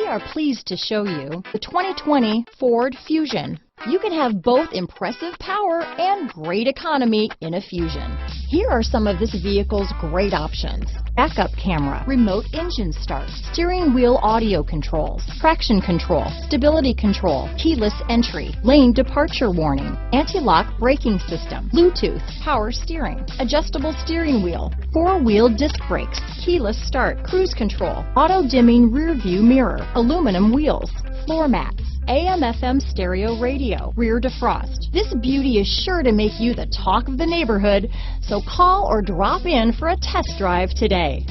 are pleased to show you the 2020 Ford Fusion. You can have both impressive power and great economy in a Fusion. Here are some of this vehicle's great options: backup camera, remote engine start, steering wheel audio controls, traction control, stability control, keyless entry, lane departure warning, anti-lock braking system, Bluetooth, power steering, adjustable steering wheel, four-wheel disc brakes, keyless start, cruise control, auto-dimming rear view mirror, aluminum wheels, floor mats, AM/FM stereo radio, rear defrost. This beauty is sure to make you the talk of the neighborhood, so call or drop in for a test drive today.